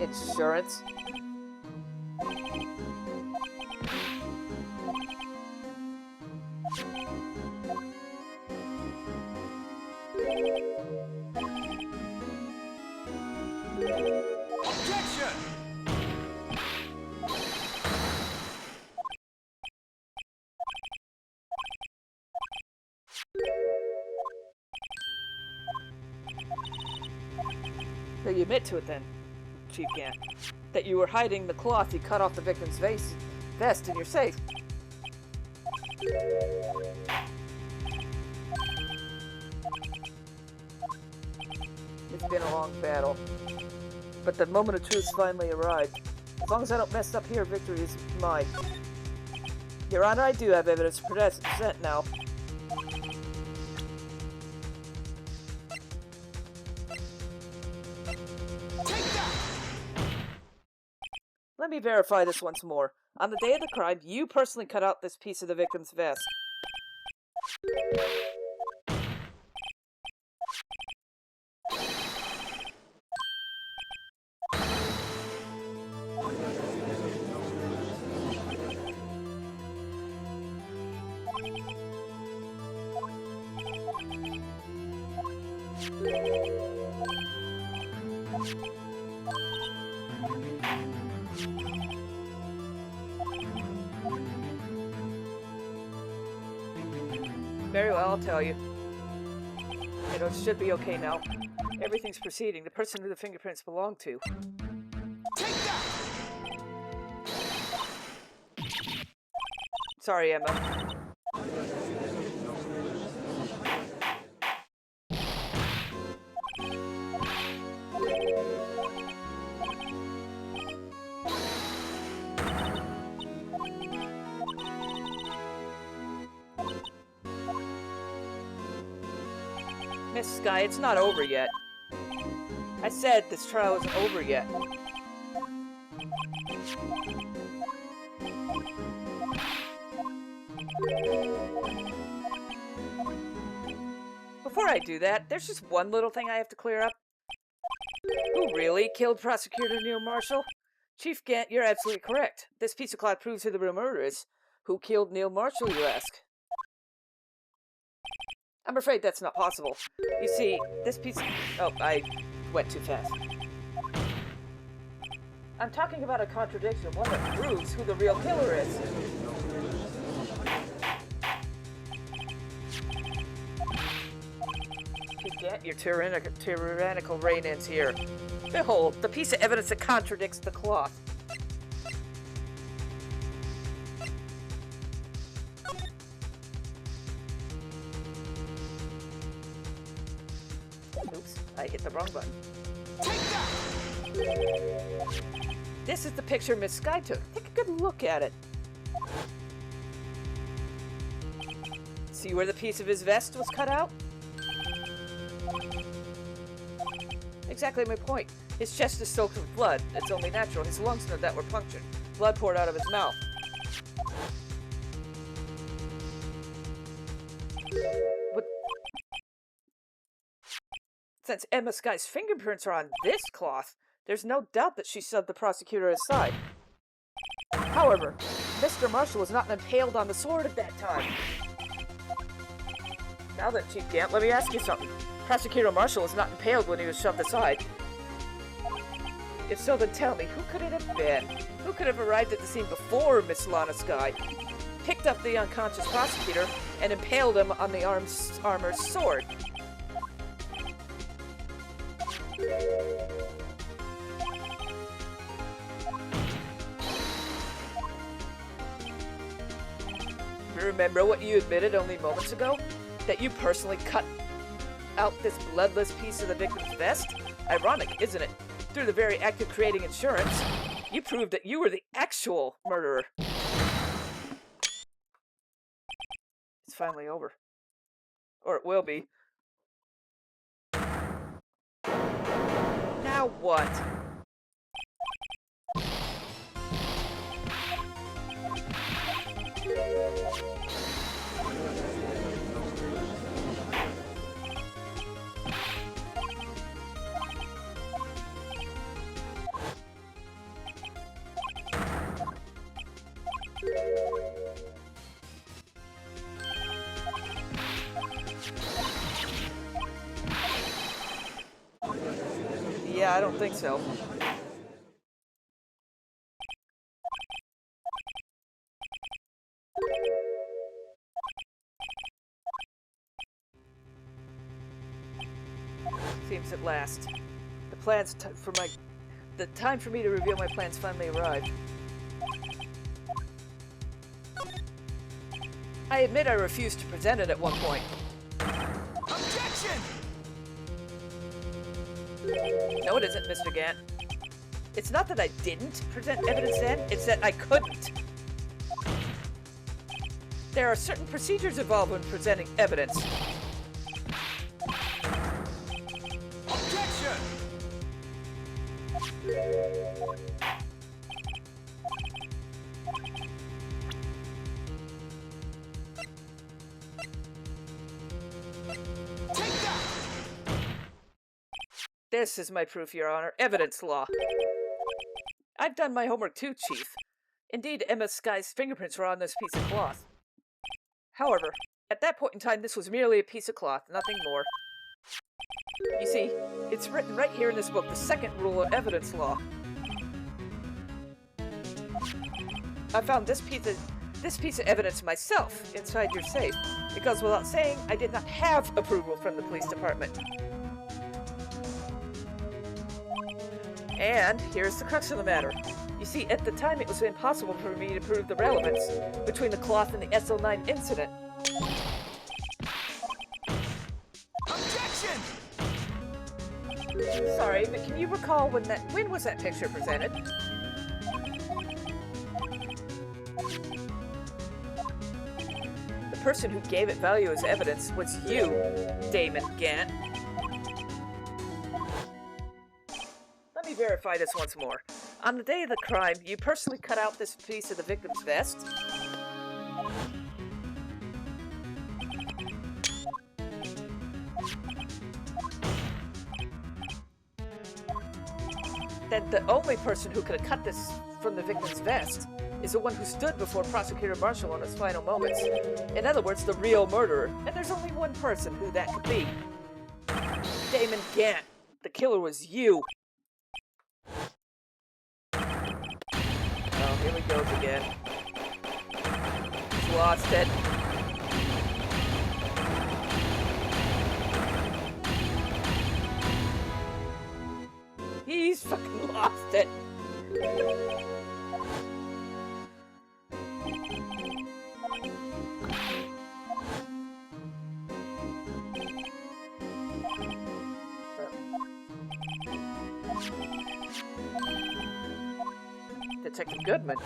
Insurance? Objection! So you admit to it then, Chief Gant, that you were hiding the cloth you cut off the victim's vest in your safe. It's been a long battle, but the moment of truth finally arrived. As long as I don't mess up here, victory is mine. Your Honor, I do have evidence to present now. Let me verify this once more. On the day of the crime, you personally cut out this piece of the victim's vest. Very well, I'll tell you. It should be okay now. Everything's proceeding. The person who the fingerprints belong to. Take that! Sorry, Emma. Miss Sky, it's not over yet. I said this trial isn't over yet. Before I do that, there's just one little thing I have to clear up. Who really killed Prosecutor Neil Marshall? Chief Gant, you're absolutely correct. This piece of cloth proves who the real murderer is. Who killed Neil Marshall, you ask? I'm afraid that's not possible. You see, this piece of... Oh, I went too fast. I'm talking about a contradiction, one that proves who the real killer is. You get your tyrannical reign ends here. Behold, the piece of evidence that contradicts the cloth. Oops, I hit the wrong button. Take that! This is the picture Miss Sky took. Take a good look at it. See where the piece of his vest was cut out? Exactly my point. His chest is soaked with blood. It's only natural. His lungs no doubt were punctured. Blood poured out of his mouth. But since Emma Sky's fingerprints are on this cloth, there's no doubt that she shoved the prosecutor aside. However, Mr. Marshall was not impaled on the sword at that time. Now then, Chief Gant, let me ask you something. Prosecutor Marshall was not impaled when he was shoved aside. If so, then tell me, who could it have been? Who could have arrived at the scene before Miss Lana Sky, picked up the unconscious prosecutor, and impaled him on the armor's sword? Remember what you admitted only moments ago? That you personally cut out this bloodless piece of the victim's vest? Ironic, isn't it? Through the very act of creating insurance, you proved that you were the actual murderer. It's finally over. Or it will be. Now what? Yeah, I don't think so. Seems at last. The plans the time for me to reveal my plans finally arrived. I admit I refused to present it at one point. Objection! No, it isn't, Mr. Gant. It's not that I didn't present evidence then, it's that I couldn't. There are certain procedures involved when presenting evidence. Objection! Take that! This is my proof, Your Honor. Evidence law. I've done my homework too, Chief. Indeed, Emma Sky's fingerprints were on this piece of cloth. However, at that point in time, this was merely a piece of cloth, nothing more. You see, it's written right here in this book, the second rule of evidence law. I found this piece of evidence myself inside your safe, because without saying, I did not have approval from the police department. And here's the crux of the matter. You see, at the time it was impossible for me to prove the relevance between the cloth and the SO9 incident. Objection! Sorry, but can you recall when was that picture presented? The person who gave it value as evidence was you, Damon Gant. Let me verify this once more. On the day of the crime, you personally cut out this piece of the victim's vest? Then the only person who could have cut this from the victim's vest is the one who stood before Prosecutor Marshall in his final moments. In other words, the real murderer. And there's only one person who that could be. Damon Gant. The killer was you. Oh, here we go again. He's lost it. He's fucking lost it. Detective Goodman.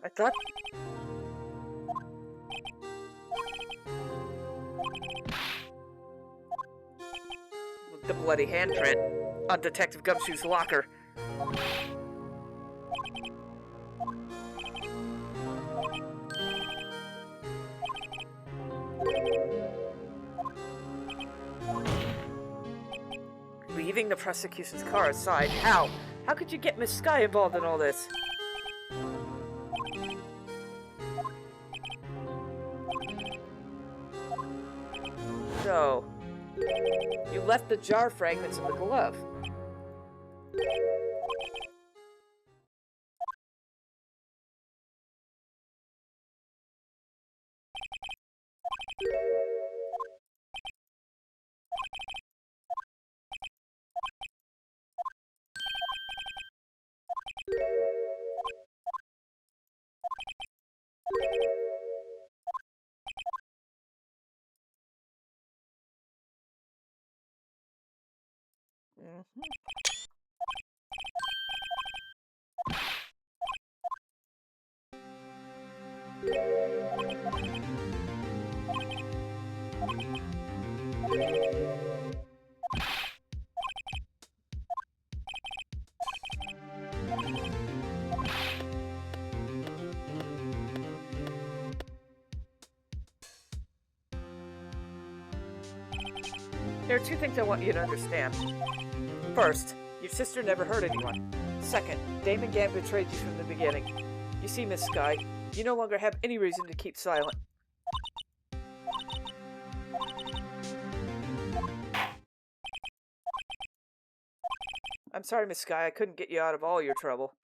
I thought... The bloody handprint on Detective Gumshoe's locker. Leaving the prosecution's car aside, how? How could you get Miss Sky involved in all this? So, you left the jar fragments in the glove. There are two things I want you to understand. First, your sister never hurt anyone. Second, Damon Gant betrayed you from the beginning. You see, Miss Sky, you no longer have any reason to keep silent. I'm sorry, Miss Sky, I couldn't get you out of all your trouble.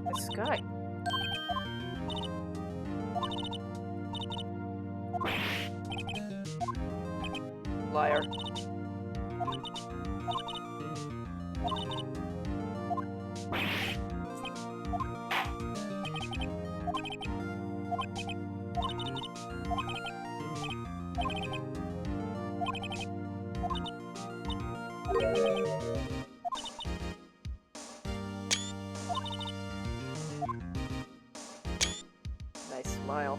Miss Sky. Liar. Nice smile.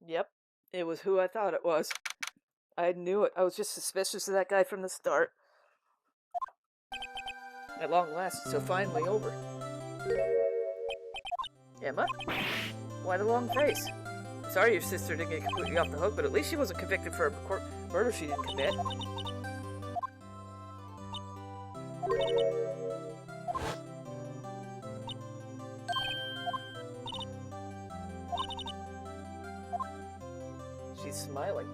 Yep, it was who I thought it was. I knew it. I was just suspicious of that guy from the start. At long last, it's so finally over. Emma? Why the long face? Sorry your sister didn't get completely off the hook, but at least she wasn't convicted for a murder she didn't commit. She's smiling.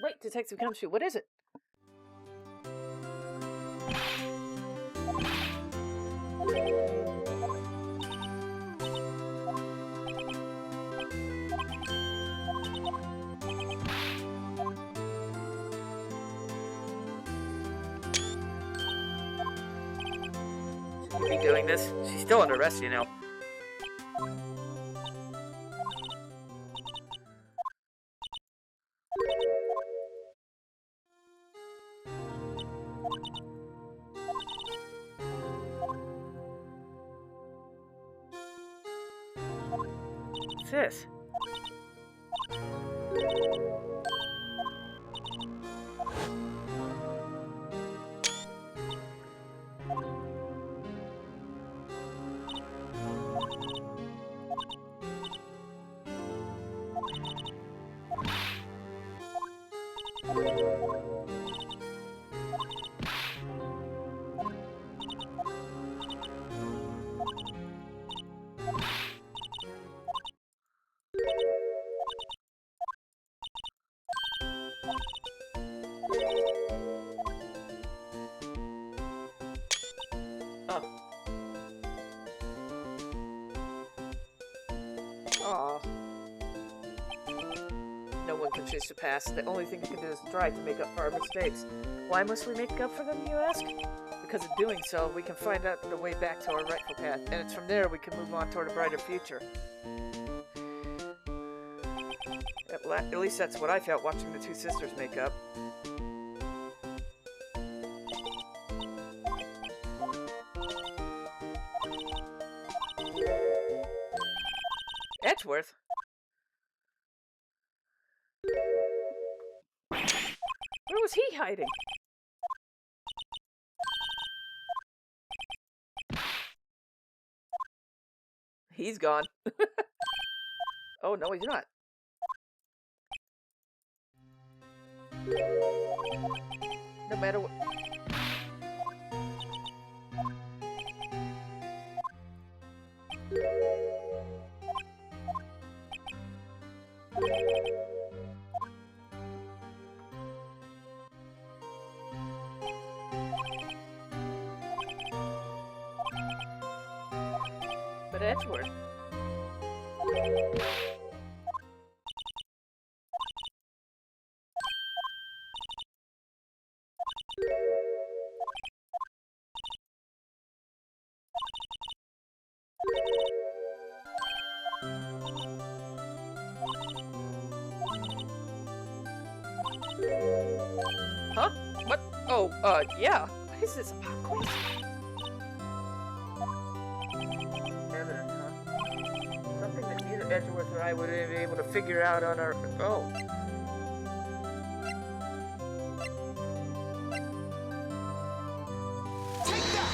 Wait, Detective Gumshoe, what is it? Should we be doing this? She's still under arrest, you know. What's this? Oh. Aw. No one can choose to pass. The only thing we can do is try to make up for our mistakes. Why must we make up for them, you ask? Because in doing so, we can find out the way back to our rightful path, and it's from there we can move on toward a brighter future. At least that's what I felt watching the two sisters make up. Edgeworth? Where was he hiding? He's gone. Oh, no, he's not. No matter what. But Edgeworth. Huh? What? Oh, yeah. What is this? Quiz? Evidence, huh? Something that neither Edgeworth or I would have been able to figure out on our own. Take that!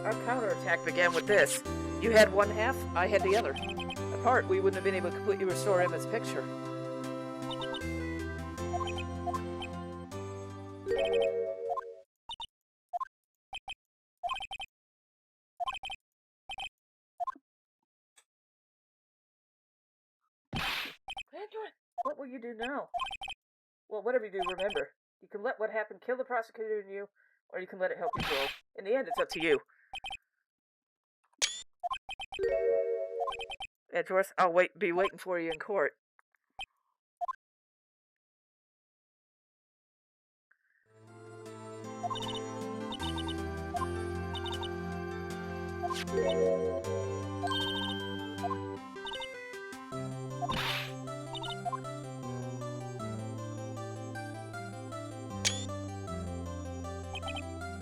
Our counterattack began with this. You had one half, I had the other. Apart, we wouldn't have been able to completely restore Emma's picture. Edgeworth, what will you do now? Well, whatever you do, remember, you can let what happened kill the prosecutor in you, or you can let it help you grow. In the end, it's up to you. Edgeworth, I'll be waiting for you in court.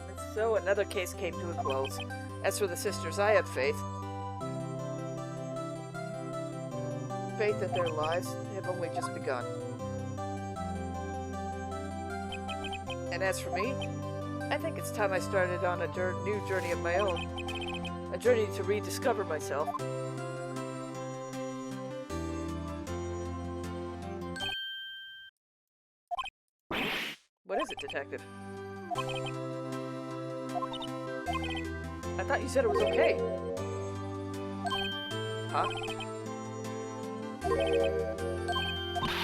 And so another case came to a close. As for the sisters, I have faith. Faith that their lives have only just begun. And as for me, I think it's time I started on a new journey of my own. A journey to rediscover myself. What is it, Detective? I thought you said it was okay. Huh?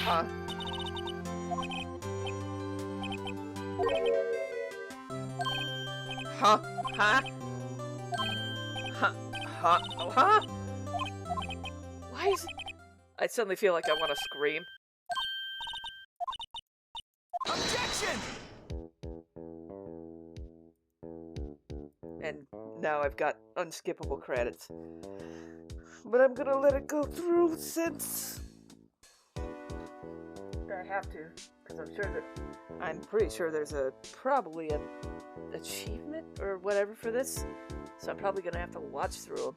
Huh? Huh? Huh? Huh? Huh? Oh, huh? Why is it? I suddenly feel like I want to scream. Objection! And now I've got unskippable credits. But I'm gonna let it go through since I have to, because I'm pretty sure there's probably an achievement or whatever for this, so I'm probably gonna have to watch through them.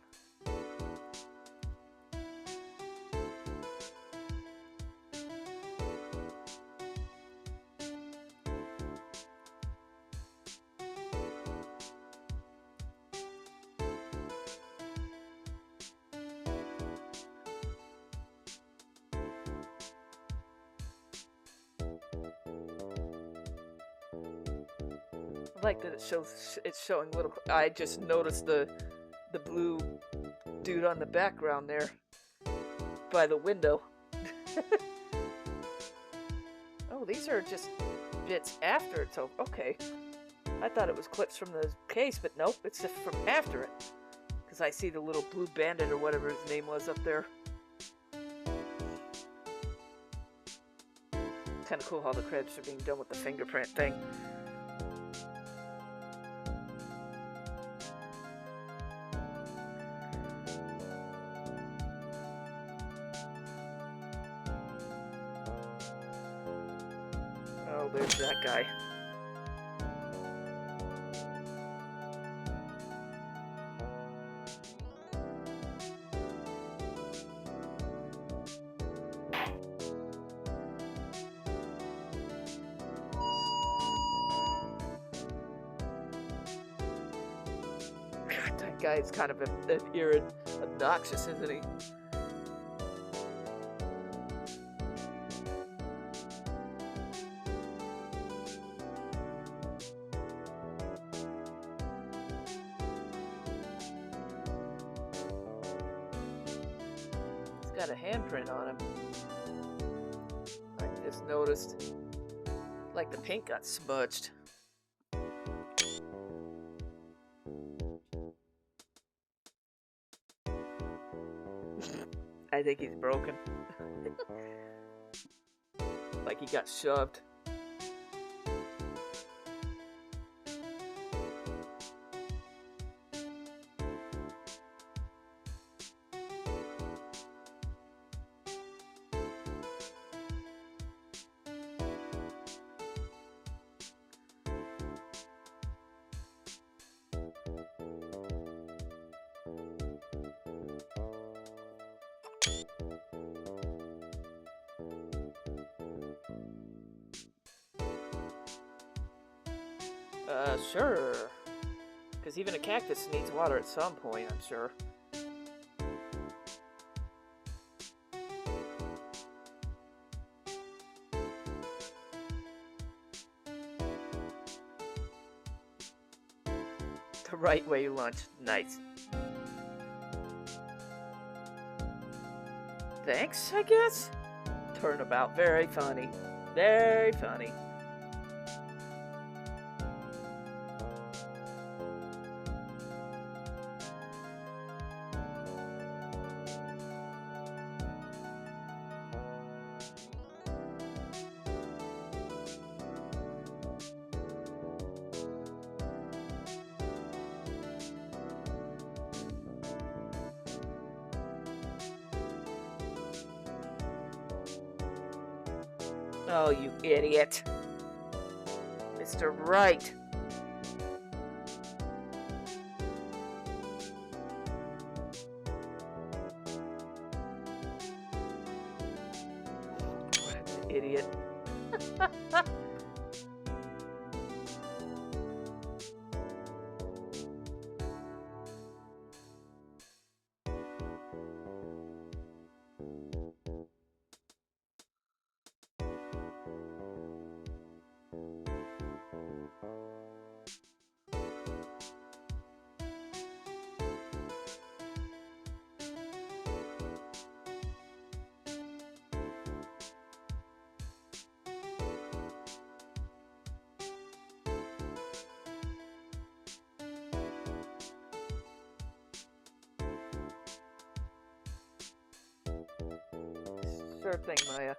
like that it's showing little. I just noticed the blue dude on the background there by the window. Oh, these are just bits after it's over. Okay. I thought it was clips from the case, but nope, it's just from after it. Because I see the little blue bandit or whatever his name was up there. Kind of cool how the credits are being done with the fingerprint thing. Oh, there's that guy. God, that guy's kind of obnoxious, isn't he? Got a handprint on him. I just noticed, like the paint got smudged. I think he's broken. Like he got shoved. Sure. Because even a cactus needs water at some point, I'm sure. The right way lunch. Nice. Thanks, I guess? Turnabout. Very funny. Very funny. Oh, you idiot. Mr. Wright. What an idiot. Sure thing, Maya.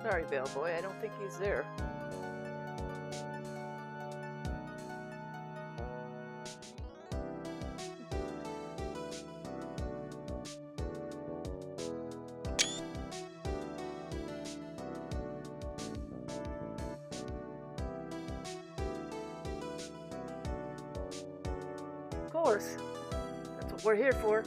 Sorry, bellboy, I don't think he's there. course. That's what we're here for.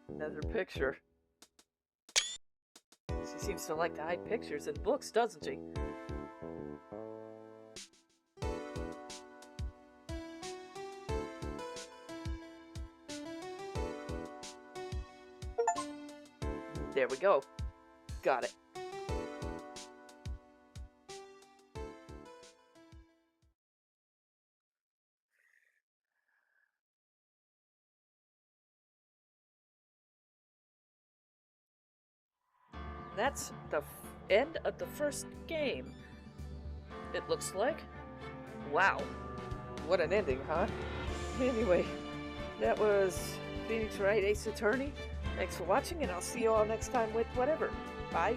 Another picture. She seems to like to hide pictures in books, doesn't she? There we go. Got it. That's the end of the first game. It looks like. Wow. What an ending, huh? Anyway, that was Phoenix Wright Ace Attorney. Thanks for watching, and I'll see you all next time with whatever. Bye.